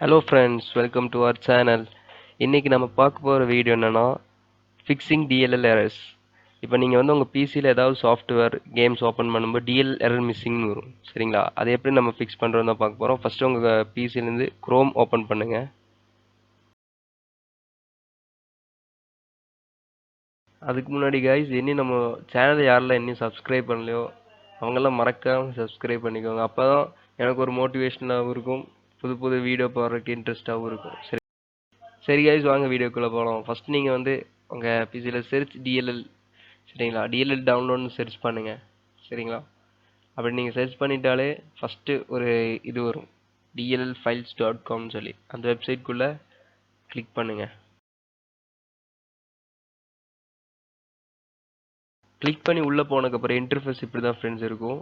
Hello friends, welcome to our channel. இன்றைக்கி நம்ம பார்க்க போகிற வீடியோ என்னென்னா ஃபிக்ஸிங் டிஎல்எல் எரர்ஸ். இப்போ நீங்கள் வந்து உங்கள் பிசியில் ஏதாவது சாஃப்ட்வேர் கேம்ஸ் ஓப்பன் பண்ணும்போது டிஎல் எரர் மிஸ்ஸிங்னு வரும், சரிங்களா? அதை எப்படி நம்ம ஃபிக்ஸ் பண்ணுறோம் தான் பார்க்க போகிறோம். ஃபஸ்ட்டு உங்கள் பிசிலேருந்து க்ரோம் ஓப்பன் பண்ணுங்கள். அதுக்கு முன்னாடி கைஸ், இன்னும் நம்ம சேனலை யாரெல்லாம் இன்னும் சப்ஸ்கிரைப் பண்ணலையோ அவங்கெல்லாம் மறக்காமல் சப்ஸ்கிரைப் பண்ணிக்கோங்க. அப்போ தான் எனக்கு ஒரு மோட்டிவேஷனாகவும் இருக்கும், புது புது வீடியோ போடுறதுக்கு இன்ட்ரெஸ்ட்டாகவும் இருக்கும். சரி கைஸ், வாங்க வீடியோக்குள்ளே போகலாம். ஃபஸ்ட் நீங்கள் வந்து உங்கள் பிசியில் சர்ச் டிஎல்எல், சரிங்களா? டிஎல்எல் டவுன்லோட்னு சர்ச் பண்ணுங்கள், சரிங்களா? அப்படி நீங்கள் சர்ச் பண்ணிட்டாலே ஃபஸ்ட்டு ஒரு இது வரும், dllfiles.comனு சொல்லி. அந்த வெப்சைட்குள்ளே கிளிக் பண்ணுங்கள். கிளிக் பண்ணி உள்ளே போனதுக்கப்புறம் இன்டர்ஃபேஸ் இப்படி தான் ஃப்ரெண்ட்ஸ் இருக்கும்.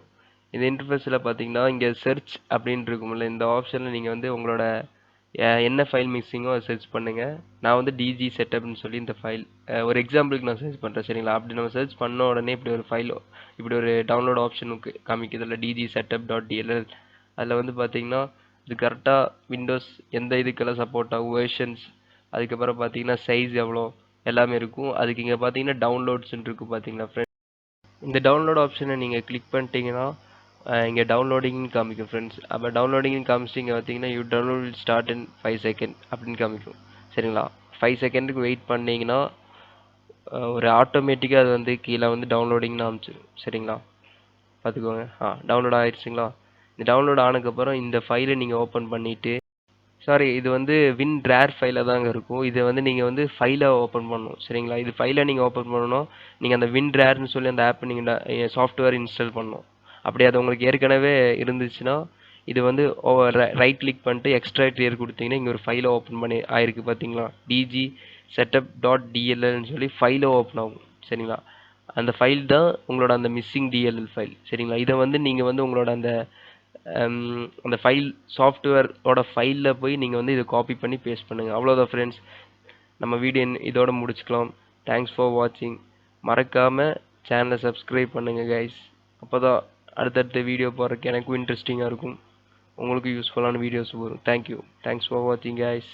இந்த இன்டர்ஃபேஸில் பார்த்தீங்கன்னா இங்கே சர்ச் அப்படின்னு இருக்கும்ல, இந்த ஆப்ஷனில் நீங்கள் வந்து உங்களோட என்ன ஃபைல் மிக்ஸிங்கோ அதை சர்ச் பண்ணுங்கள். நான் வந்து டிஜி செட்டப்னு சொல்லி இந்த ஃபைல் ஒரு எக்ஸாம்பிளுக்கு நான் சர்ச் பண்ணுறேன், சரிங்களா? அப்படி நம்ம சர்ச் பண்ண உடனே இப்படி ஒரு ஃபைல், இப்படி ஒரு டவுன்லோட் ஆப்ஷனுக்கு காமிக்குதில்ல, டிஜி செட்டப் டாட் டிஎல்எல். அதில் வந்து பார்த்தீங்கன்னா இது கரெக்டாக விண்டோஸ் எந்த இதுக்கெல்லாம் சப்போர்ட் ஆகும், வெர்ஷன்ஸ், அதுக்கப்புறம் பார்த்தீங்கன்னா சைஸ் எவ்வளோ எல்லாமே இருக்கும். அதுக்கு இங்கே பார்த்தீங்கன்னா டவுன்லோட்ஸ்ன்னு இருக்குது பார்த்தீங்களா ஃப்ரெண்ட்ஸ்? இந்த டவுன்லோட் ஆப்ஷனை நீங்கள் கிளிக் பண்ணிட்டீங்கன்னா இங்கே டவுன்லோடிங்னு காமிக்கும் ஃப்ரெண்ட்ஸ். அப்போ டவுன்லோடிங்னு காமிச்சிங்க பார்த்தீங்கன்னா you download will start in 5 second அப்படின்னு காமிக்கும், சரிங்களா? 5 செகண்டுக்கு வெயிட் பண்ணிங்கன்னா ஒரு ஆட்டோமேட்டிக்காக அது வந்து கீழே வந்து டவுன்லோடிங்னு காமிச்சிடும், சரிங்களா? பார்த்துக்கோங்க. டவுன்லோட் ஆகிடுச்சிங்களா? இந்த டவுன்லோட் ஆனதுக்கப்புறம் இந்த ஃபைலை நீங்கள் ஓப்பன் பண்ணிவிட்டு, சாரி, இது வந்து வின் ரேர் ஃபைலில் தாங்க இருக்கும். இதை வந்து நீங்கள் வந்து ஃபைலை ஓப்பன் பண்ணணும், சரிங்களா? இது ஃபைலை நீங்கள் ஓப்பன் பண்ணணும். நீங்கள் அந்த வின் ரேர்னு சொல்லி அந்த ஆப் நீங்கள் சாஃப்ட்வேர் இன்ஸ்டால் பண்ணணும். அப்படி அது உங்களுக்கு ஏற்கனவே இருந்துச்சுன்னா இது வந்து ரைட் கிளிக் பண்ணிட்டு எக்ஸ்ட்ரா கிளியர் கொடுத்தீங்கன்னா இங்கே ஒரு ஃபைலை ஓப்பன் பண்ணி ஆயிருக்கு பார்த்தீங்களா? டிஜி செட்டப் டாட் டிஎல்எல்னு சொல்லி ஃபைலை ஓப்பன் ஆகும், சரிங்களா? அந்த ஃபைல் தான் உங்களோட அந்த மிஸ்ஸிங் டிஎல்எல் ஃபைல், சரிங்களா? இதை வந்து நீங்கள் வந்து உங்களோட அந்த அந்த ஃபைல் சாஃப்ட்வேரோட ஃபைலில் போய் நீங்கள் வந்து இதை காப்பி பண்ணி பேஸ்ட் பண்ணுங்கள். அவ்வளோதான் ஃப்ரெண்ட்ஸ், நம்ம வீடியோ இதோட முடிச்சுக்கலாம். தேங்க்ஸ் ஃபார் வாட்சிங். மறக்காமல் சேனலை சப்ஸ்கிரைப் பண்ணுங்கள் கைஸ். அப்போ தான் அடுத்தடுத்த வீடியோ போடுறதுக்கு எனக்கும் இன்ட்ரெஸ்டிங்காக இருக்கும், உங்களுக்கும் யூஸ்ஃபுல்லான வீடியோஸ் வரும். தேங்க்யூ. தேங்க்ஸ் ஃபார் வாட்சிங் கைஸ்.